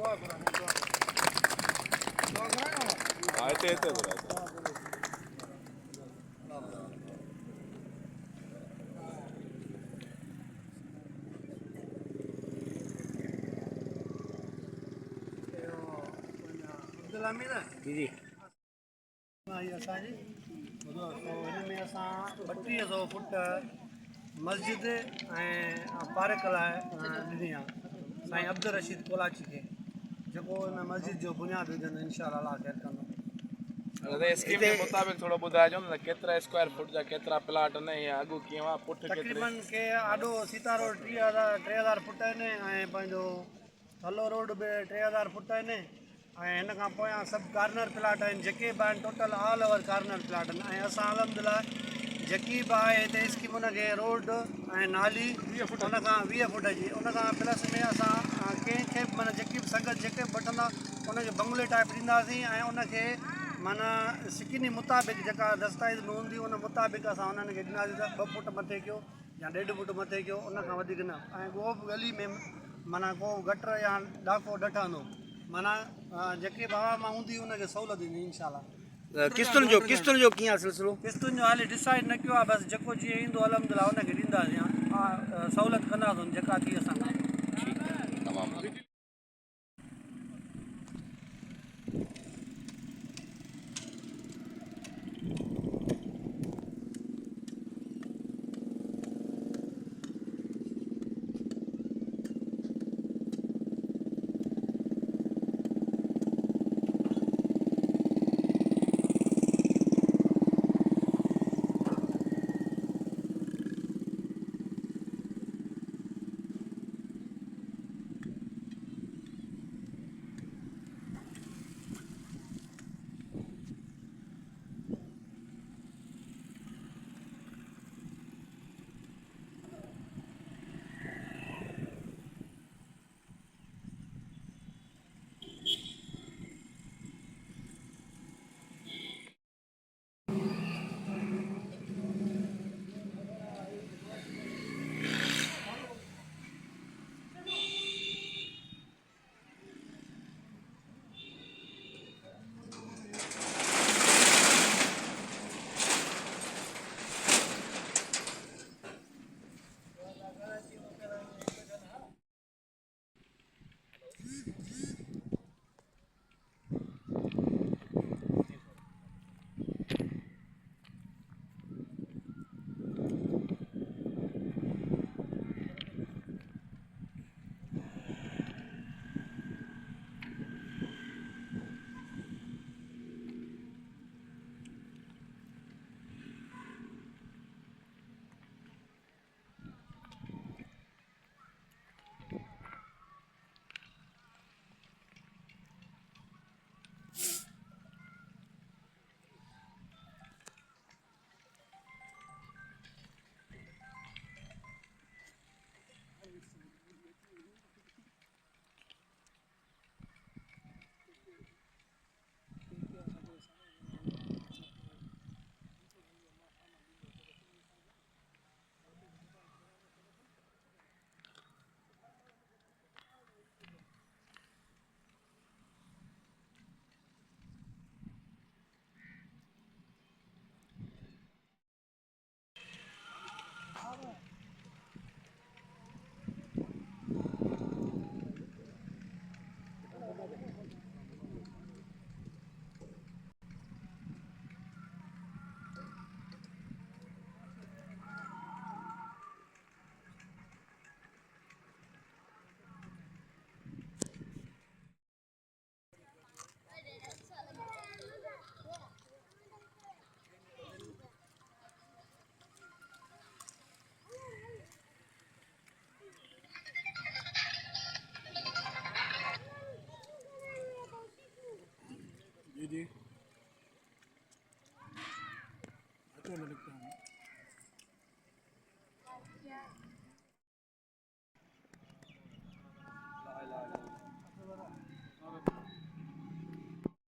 जी foot मस्जिद park लाइ ॾिनी आहे साईं अब्दुल रशीद कोलाची खे जेको हिन मस्जिद जो बुनियादु विझंदो इंशाअल्लाह ख़ैर कंदो। स्कीम के मुताबिक थोड़ो बुधाइजो न केतिरा स्क्वायर फुट जा केतिरा प्लाट न या अॻु कीअं आहे पुठ तक़रीबन के आॾो सीतारोड 3000 फुट आहिनि ऐं पंहिंजो ٿلھو रोड बि 3000 फुट आहिनि ऐं हिन खां पोयां सभु कारनर प्लाट आहिनि जेके बि आहिनि टोटल ऑल ओवर कारनर प्लाट आहिनि ऐं असां अलहमदिल्ला जेकी बि आहे हिते स्कीम उनखे रोड ऐं नाली 20 फुट जी उनखां प्लस में असां कंहिंखे बि माना जेकी बि संगत जेके बि वठंदा उनखे बंगले टाइप ॾींदासीं ऐं उनखे माना सिकिनी मुताबिक़ जेका दस्तावेज़ में हूंदी उन मुताबिक़ असां उन्हनि खे ॾींदासीं त 2 फुट मथे कयो या 1.5 फुट मथे कयो उनखां वधीक न ऐं को बि गली में माना को गटर या ॾाको ॾठंदो माना जेके बाबा मां हूंदी उनखे सहूलियत ॾींदी इंशाअल्लाह। किस्तुनि जो कीअं आहे सिलसिलो? किस्तुनि जो हाली डिसाइड न कयो आहे बसि जेको जीअं ईंदो अलहमदिल्ला उनखे ॾींदासीं सहूलियत कंदासीं जेका थी असां जी अच्छा लगता है